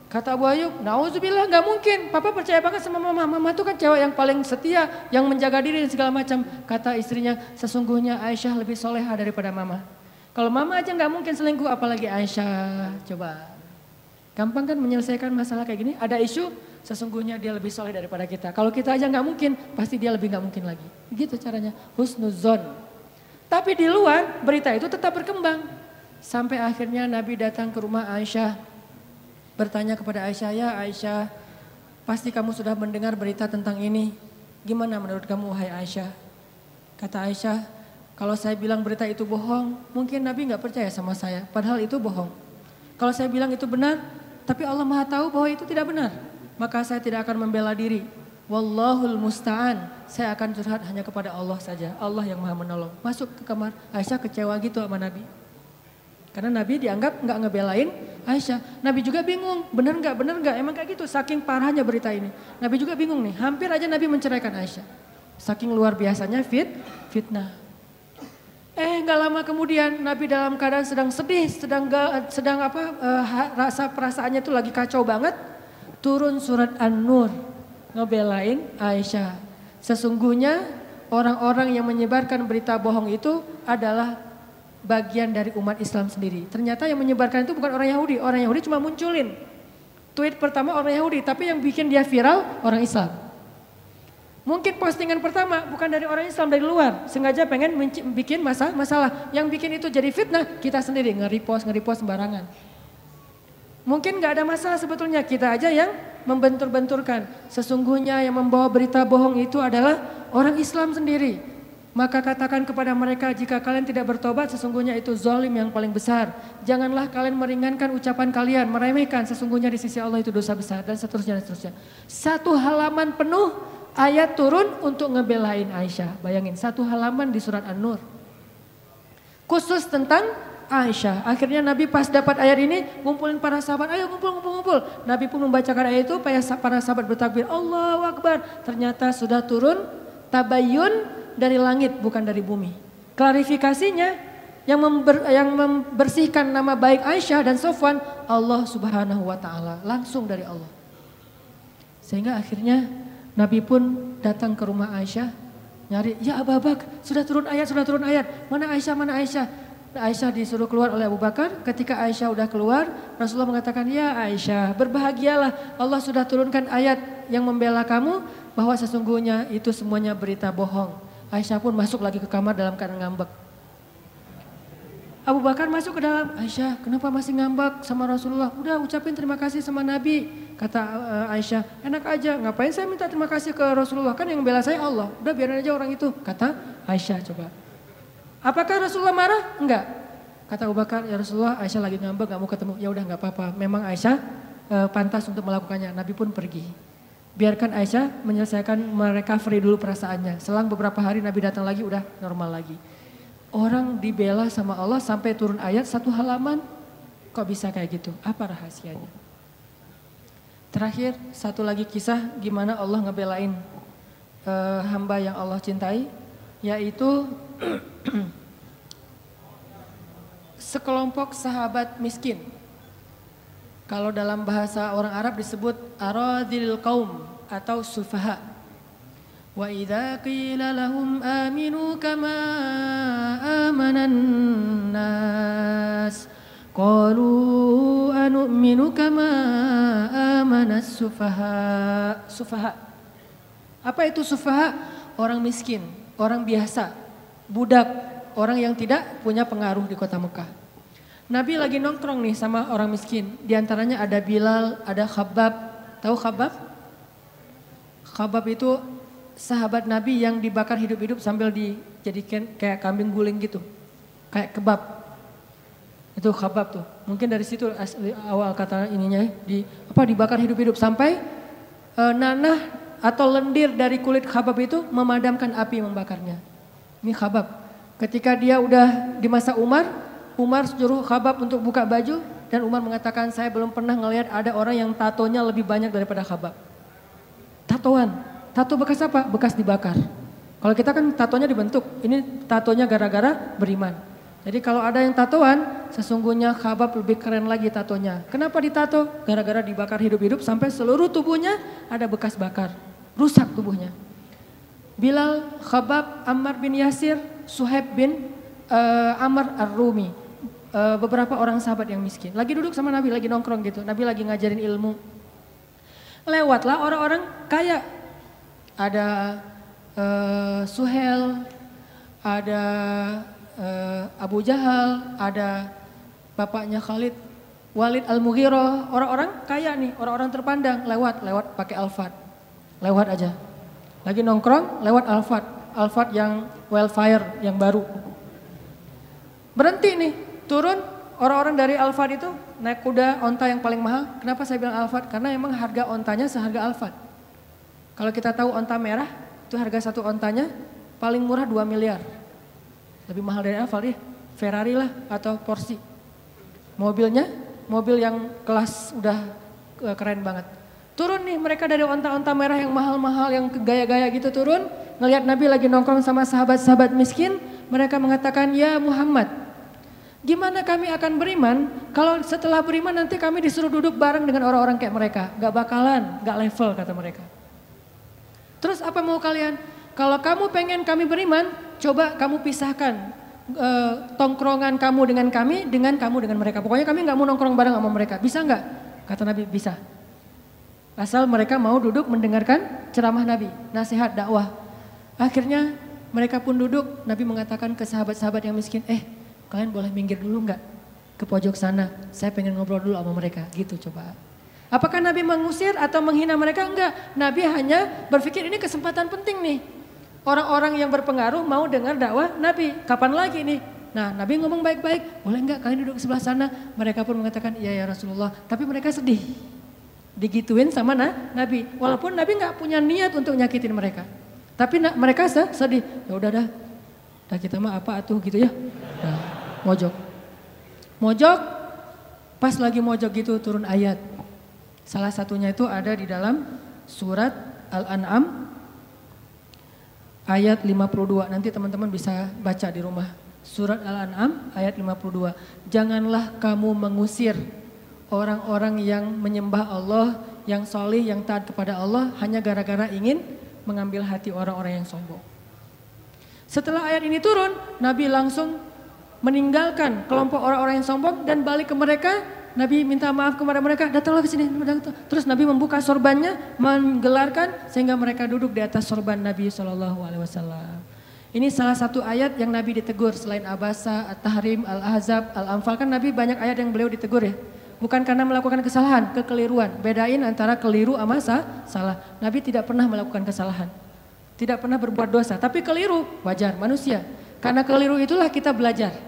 Kata Abu Ayyub, nauzubillah, gak mungkin. Papa percaya banget sama mama. Mama itu kan cewek yang paling setia, yang menjaga diri dan segala macam. Kata istrinya, sesungguhnya Aisyah lebih soleha daripada mama. Kalau mama aja gak mungkin selingkuh, apalagi Aisyah. Coba. Gampang kan menyelesaikan masalah kayak gini? Ada isu, sesungguhnya dia lebih soleh daripada kita. Kalau kita aja gak mungkin, pasti dia lebih gak mungkin lagi. Begitu caranya, husnuzon. Tapi di luar, berita itu tetap berkembang. Sampai akhirnya Nabi datang ke rumah Aisyah. Bertanya kepada Aisyah, ya Aisyah, pasti kamu sudah mendengar berita tentang ini. Gimana menurut kamu, wahai Aisyah? Kata Aisyah, kalau saya bilang berita itu bohong, mungkin Nabi gak percaya sama saya. Padahal itu bohong. Kalau saya bilang itu benar, tapi Allah Maha tahu bahwa itu tidak benar. Maka saya tidak akan membela diri. Wallahul musta'an. Saya akan curhat hanya kepada Allah saja. Allah yang Maha menolong. Masuk ke kamar. Aisyah kecewa gitu sama Nabi. Karena Nabi dianggap nggak ngebelain Aisyah. Nabi juga bingung. Benar nggak? Emang kayak gitu. Saking parahnya berita ini. Nabi juga bingung nih. Hampir aja Nabi menceraikan Aisyah. Saking luar biasanya fitnah. Nggak lama kemudian Nabi dalam keadaan sedang sedih, rasa perasaannya itu lagi kacau banget. Turun surat An-Nur ngebelain Aisyah. Sesungguhnya orang-orang yang menyebarkan berita bohong itu adalah bagian dari umat Islam sendiri. Ternyata yang menyebarkan itu bukan orang Yahudi. Orang Yahudi cuma munculin tweet pertama orang Yahudi, tapi yang bikin dia viral orang Islam. Mungkin postingan pertama bukan dari orang Islam, dari luar. Sengaja pengen bikin masalah. Yang bikin itu jadi fitnah, kita sendiri nge-repost sembarangan. Mungkin gak ada masalah sebetulnya, kita aja yang membentur-benturkan. Sesungguhnya yang membawa berita bohong itu adalah orang Islam sendiri. Maka katakan kepada mereka, jika kalian tidak bertobat sesungguhnya itu zalim yang paling besar. Janganlah kalian meringankan ucapan kalian, meremehkan, sesungguhnya di sisi Allah itu dosa besar, dan seterusnya. Satu halaman penuh ayat turun untuk ngebelain Aisyah. Bayangin, satu halaman di surat An-Nur. Khusus tentang Aisyah. Akhirnya Nabi pas dapat ayat ini, ngumpulin para sahabat, ayo ngumpul. Nabi pun membacakan ayat itu, para sahabat bertakbir, Allahu Akbar. Ternyata sudah turun tabayyun dari langit, bukan dari bumi. Klarifikasinya, yang membersihkan nama baik Aisyah dan Sofwan, Allah Subhanahu wa Ta'ala. Langsung dari Allah. Sehingga akhirnya Nabi pun datang ke rumah Aisyah, nyari, ya Abu Bakar, sudah turun ayat. Mana Aisyah? Aisyah disuruh keluar oleh Abu Bakar. Ketika Aisyah udah keluar, Rasulullah mengatakan, ya Aisyah, berbahagialah, Allah sudah turunkan ayat yang membela kamu, bahwa sesungguhnya itu semuanya berita bohong. Aisyah pun masuk lagi ke kamar dalam keadaan ngambek. Abu Bakar masuk ke dalam, Aisyah, kenapa masih ngambek sama Rasulullah? Udah ucapin terima kasih sama Nabi. Kata Aisyah, enak aja, ngapain saya minta terima kasih ke Rasulullah, kan yang bela saya Allah. Udah biarin aja orang itu, kata Aisyah. Coba, apakah Rasulullah marah? Enggak. Kata Abu Bakar, ya Rasulullah, Aisyah lagi ngambek, gak mau ketemu. Ya udah nggak apa-apa, memang Aisyah pantas untuk melakukannya. Nabi pun pergi. Biarkan Aisyah menyelesaikan, merecovery dulu perasaannya. Selang beberapa hari Nabi datang lagi, udah normal lagi. Orang dibela sama Allah sampai turun ayat satu halaman, kok bisa kayak gitu? Apa rahasianya? Terakhir, satu lagi kisah gimana Allah ngebelain hamba yang Allah cintai, yaitu sekelompok sahabat miskin. Kalau dalam bahasa orang Arab disebut aradhil qaum atau sufaha. Wa idza qila lahum aminu kama amanan nas qalu anu'minu kama amanas sufaha. Sufaha. Apa itu sufaha? Orang miskin, orang biasa, budak, orang yang tidak punya pengaruh di kota Mekah. Nabi lagi nongkrong nih sama orang miskin. Di antaranya ada Bilal, ada Khabbab. Tahu Khabbab? Khabbab itu sahabat Nabi yang dibakar hidup-hidup sambil dijadikan kayak kambing guling gitu. Kayak kebab. Itu Khabbab tuh. Mungkin dari situ awal kata ininya dibakar hidup-hidup sampai nanah atau lendir dari kulit Khabbab itu memadamkan api membakarnya. Ini Khabbab. Ketika dia udah di masa Umar suruh Khabbab untuk buka baju dan Umar mengatakan, saya belum pernah ngelihat ada orang yang tatonya lebih banyak daripada Khabbab. Tatoan. Tato bekas apa? Bekas dibakar. Kalau kita kan tatonya dibentuk, ini tatonya gara-gara beriman. Jadi kalau ada yang tatoan, sesungguhnya Khabbab lebih keren lagi tatonya. Kenapa ditato? Gara-gara dibakar hidup-hidup sampai seluruh tubuhnya ada bekas bakar. Rusak tubuhnya. Bilal, Khabbab, Ammar bin Yasir, Suhaib bin Amr Ar-Rumi. Beberapa orang sahabat yang miskin. Lagi duduk sama Nabi, lagi nongkrong gitu. Nabi lagi ngajarin ilmu. Lewatlah orang-orang kaya. Ada Suhel, ada Abu Jahal, ada bapaknya Khalid, Walid Al-Mughirah, orang-orang kaya nih, orang-orang terpandang, lewat pakai Alphard, lewat aja. Lagi nongkrong, lewat Alphard yang wildfire yang baru. Berhenti nih, turun orang-orang dari Alphard itu naik kuda onta yang paling mahal. Kenapa saya bilang Alphard? Karena emang harga ontanya seharga Alphard. Kalau kita tahu onta merah, itu harga satu ontanya paling murah 2 miliar. Lebih mahal dari Alphard ya, Ferrari lah atau Porsche. Mobilnya, mobil yang kelas udah keren banget. Turun nih mereka dari onta-onta merah yang mahal-mahal, yang gaya-gaya gitu turun. Ngelihat Nabi lagi nongkrong sama sahabat-sahabat miskin, mereka mengatakan, ya Muhammad, gimana kami akan beriman kalau setelah beriman nanti kami disuruh duduk bareng dengan orang-orang kayak mereka. Gak bakalan, gak level kata mereka. Terus apa mau kalian? Kalau kamu pengen kami beriman, coba kamu pisahkan tongkrongan kamu dengan kami, dengan kamu dengan mereka. Pokoknya kami gak mau nongkrong bareng sama mereka. Bisa gak? Kata Nabi, bisa. Asal mereka mau duduk mendengarkan ceramah Nabi, nasihat dakwah. Akhirnya mereka pun duduk. Nabi mengatakan ke sahabat-sahabat yang miskin, kalian boleh minggir dulu gak? Ke pojok sana, saya pengen ngobrol dulu sama mereka. Gitu coba. Apakah Nabi mengusir atau menghina mereka? Enggak. Nabi hanya berpikir ini kesempatan penting nih. Orang-orang yang berpengaruh mau dengar dakwah Nabi. Kapan lagi nih? Nah Nabi ngomong baik-baik. Boleh enggak kalian duduk sebelah sana? Mereka pun mengatakan iya ya Rasulullah. Tapi mereka sedih. Digituin sama Nabi. Walaupun Nabi enggak punya niat untuk nyakitin mereka. Tapi mereka sedih. Ya udah dah. Dah kita mah apa atuh gitu ya. Nah, mojok. Mojok. Pas lagi mojok gitu turun ayat. Salah satunya itu ada di dalam surat Al-An'am ayat 52. Nanti teman-teman bisa baca di rumah. Surat Al-An'am ayat 52. Janganlah kamu mengusir orang-orang yang menyembah Allah, yang solih, yang taat kepada Allah hanya gara-gara ingin mengambil hati orang-orang yang sombong. Setelah ayat ini turun, Nabi langsung meninggalkan kelompok orang-orang yang sombong dan balik ke mereka. Nabi minta maaf kepada mereka, datanglah ke sini. Terus Nabi membuka sorbannya, menggelarkan sehingga mereka duduk di atas sorban Nabi SAW. Ini salah satu ayat yang Nabi ditegur selain Abasa, At-Tahrim, Al-Ahzab, Al-Anfal. Kan Nabi banyak ayat yang beliau ditegur ya. Bukan karena melakukan kesalahan, kekeliruan. Bedain antara keliru sama salah. Nabi tidak pernah melakukan kesalahan. Tidak pernah berbuat dosa, tapi keliru wajar manusia. Karena keliru itulah kita belajar.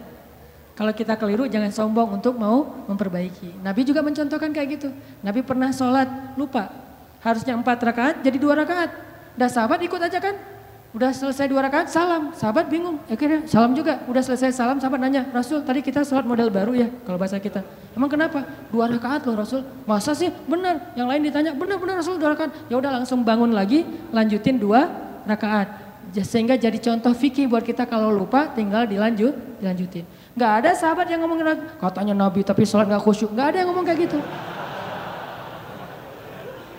Kalau kita keliru jangan sombong untuk mau memperbaiki. Nabi juga mencontohkan kayak gitu. Nabi pernah sholat lupa. Harusnya 4 rakaat jadi 2 rakaat. Udah sahabat ikut aja kan. Udah selesai 2 rakaat salam. Sahabat bingung. Akhirnya salam juga. Udah selesai salam sahabat nanya. Rasul tadi kita sholat model baru ya kalau bahasa kita. Emang kenapa? 2 rakaat loh Rasul. Masa sih? Benar. Yang lain ditanya benar Rasul 2 rakaat. Ya udah langsung bangun lagi lanjutin 2 rakaat. Sehingga jadi contoh fikih buat kita kalau lupa tinggal dilanjutin. Gak ada sahabat yang ngomongin katanya Nabi tapi sholat gak khusyuk. Gak ada yang ngomong kayak gitu.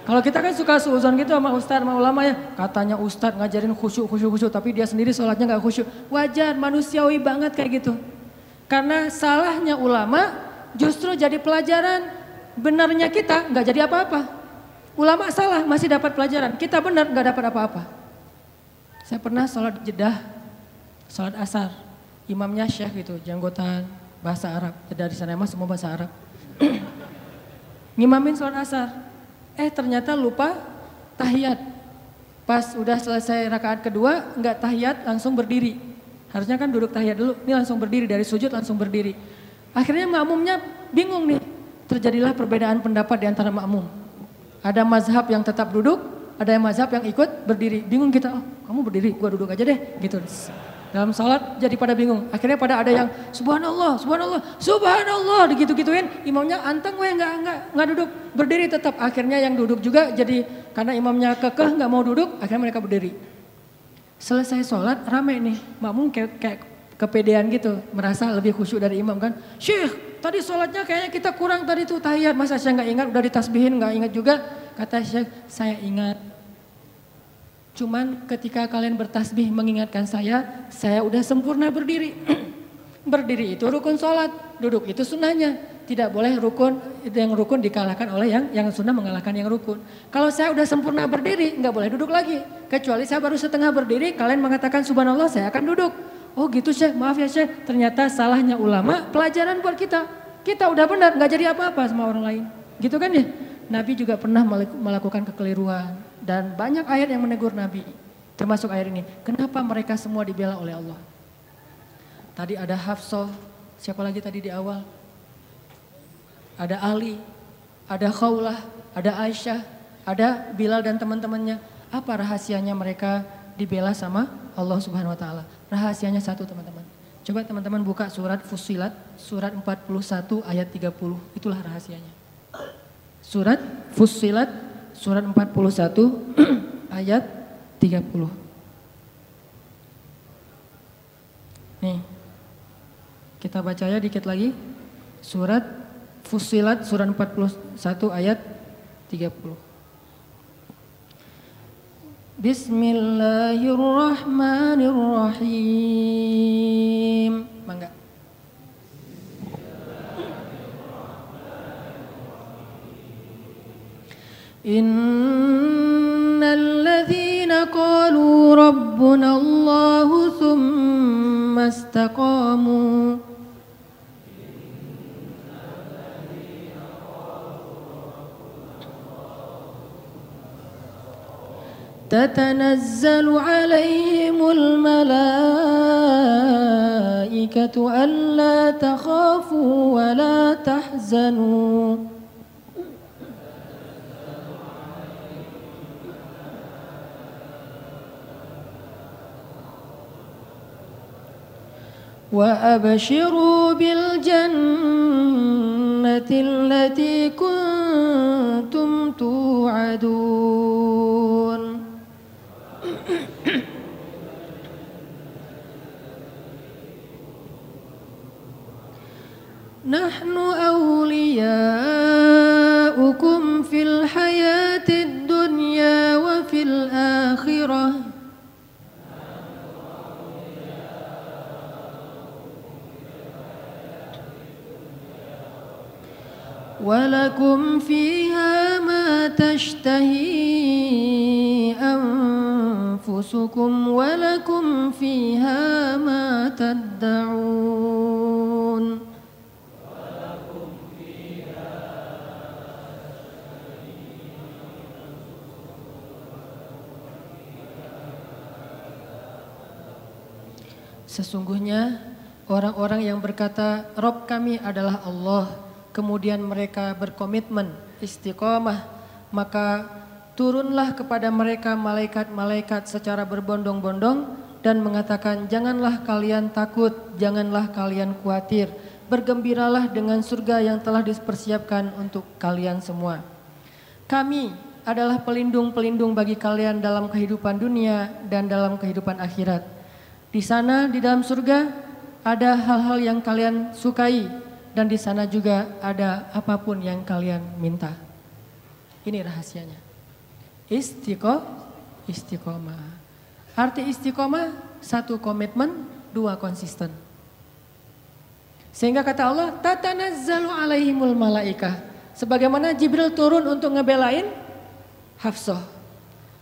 Kalau kita kan suka seuzon gitu sama ustadz, sama ulama ya. Katanya ustadz ngajarin khusyuk tapi dia sendiri sholatnya gak khusyuk. Wajar, manusiawi banget kayak gitu. Karena salahnya ulama justru jadi pelajaran. Benarnya kita gak jadi apa-apa. Ulama salah masih dapat pelajaran. Kita benar gak dapat apa-apa. Saya pernah sholat Jeddah, sholat asar. Imamnya syekh gitu, janggotan, bahasa Arab. Dari sana emang semua bahasa Arab. Ngimamin sholat asar. Ternyata lupa tahiyat. Pas udah selesai rakaat kedua, enggak tahiyat langsung berdiri. Harusnya kan duduk tahiyat dulu, ini langsung berdiri, dari sujud langsung berdiri. Akhirnya makmumnya bingung nih. Terjadilah perbedaan pendapat di antara makmum. Ada mazhab yang tetap duduk, ada yang mazhab yang ikut berdiri. Bingung kita, kamu berdiri, gua duduk aja deh. Gitu. Dalam salat jadi pada bingung. Akhirnya pada ada yang subhanallah digitu-gituin. Imamnya anteng enggak duduk, berdiri tetap. Akhirnya yang duduk juga jadi karena imamnya kekeh enggak mau duduk, akhirnya mereka berdiri. Selesai salat rame nih, makmum kayak kepedean gitu, merasa lebih khusyuk dari imam kan. Syekh, tadi sholatnya kayaknya kita kurang tadi tuh tahiyat, masa saya nggak ingat, udah ditasbihin nggak ingat juga. Kata Syekh, saya ingat. Cuman ketika kalian bertasbih mengingatkan saya udah sempurna berdiri. Berdiri itu rukun sholat, duduk itu sunnahnya. Tidak boleh yang rukun dikalahkan oleh yang sunnah mengalahkan yang rukun. Kalau saya udah sempurna berdiri, nggak boleh duduk lagi. Kecuali saya baru setengah berdiri, kalian mengatakan subhanallah, saya akan duduk. Oh gitu Syekh, maaf ya Syekh, ternyata salahnya ulama, pelajaran buat kita. Kita udah benar, nggak jadi apa-apa sama orang lain. Gitu kan ya? Nabi juga pernah melakukan kekeliruan. Dan banyak ayat yang menegur Nabi. Termasuk ayat ini. Kenapa mereka semua dibela oleh Allah? Tadi ada Hafsah, siapa lagi tadi di awal? Ada Ali, ada Khawlah, ada Aisyah, ada Bilal dan teman-temannya. Apa rahasianya mereka dibela sama Allah Subhanahu wa taala? Rahasianya satu teman-teman. Coba teman-teman buka surat Fussilat, surat 41 ayat 30. Itulah rahasianya. Surat Fussilat, surat 41 ayat 30. Nih, kita baca ya dikit lagi. Surat Fussilat, surat 41 ayat 30. Bismillahirrahmanirrahim. Mangga. Innal ladzina qalu rabbuna Allahu tsumma istaqamu تتنزل عليهم الملائكة ألا تخافوا ولا تحزنوا وأبشروا بالجنة التي كنتم توعدون نحن أولياؤكم في الحياة الدنيا وفي الآخرة ولكم فيها ما تشتهي أنفسكم ولكم فيها ما تدعون Sesungguhnya orang-orang yang berkata Rob kami adalah Allah, kemudian mereka berkomitmen istiqomah, maka turunlah kepada mereka malaikat-malaikat secara berbondong-bondong dan mengatakan janganlah kalian takut, janganlah kalian khawatir, bergembiralah dengan surga yang telah dipersiapkan untuk kalian semua. Kami adalah pelindung-pelindung bagi kalian dalam kehidupan dunia dan dalam kehidupan akhirat. Di sana, di dalam surga, ada hal-hal yang kalian sukai dan di sana juga ada apapun yang kalian minta. Ini rahasianya. Istiqomah. Arti istiqomah, satu komitmen, dua konsisten. Sehingga kata Allah, tatanazzalu alaihimul malaikah. Sebagaimana Jibril turun untuk ngebelain Hafsah.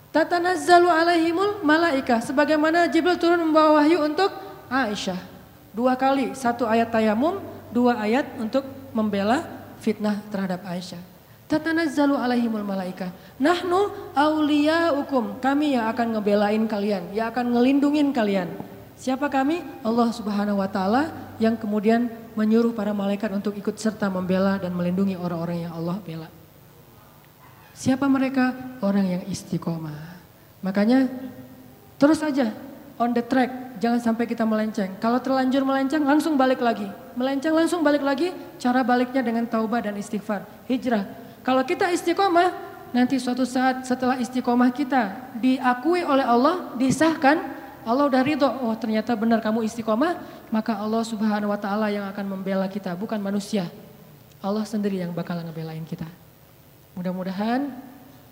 Tatanazzalu alaihimul malaikah, sebagaimana Jibril turun membawa wahyu untuk Aisyah. 2 kali, 1 ayat tayamum, 2 ayat untuk membela fitnah terhadap Aisyah. Tatanazzalu alaihimul malaikah. Nahnu awliyaukum, kami yang akan ngebelain kalian, yang akan ngelindungin kalian. Siapa kami? Allah Subhanahu wa taala yang kemudian menyuruh para malaikat untuk ikut serta membela dan melindungi orang-orang yang Allah bela. Siapa mereka? Orang yang istiqomah. Makanya terus aja on the track, jangan sampai kita melenceng. Kalau terlanjur melenceng langsung balik lagi. Melenceng langsung balik lagi, cara baliknya dengan taubah dan istighfar, hijrah. Kalau kita istiqomah, nanti suatu saat setelah istiqomah kita diakui oleh Allah, disahkan, Allah udah ridho, oh ternyata benar kamu istiqomah, maka Allah Subhanahu wa taala yang akan membela kita, bukan manusia. Allah sendiri yang bakal ngebelain kita. Mudah-mudahan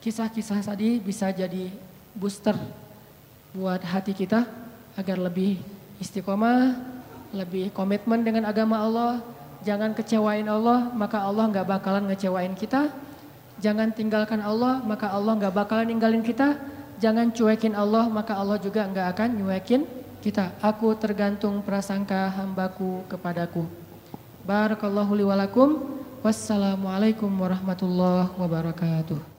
kisah-kisah tadi bisa jadi booster buat hati kita agar lebih istiqomah, lebih komitmen dengan agama Allah. Jangan kecewain Allah, maka Allah nggak bakalan ngecewain kita. Jangan tinggalkan Allah, maka Allah nggak bakalan ninggalin kita. Jangan cuekin Allah, maka Allah juga nggak akan nyuekin kita. Aku tergantung prasangka hambaku kepadaku. Barakallahu li wa lakum. Wassalamualaikum warahmatullahi wabarakatuh.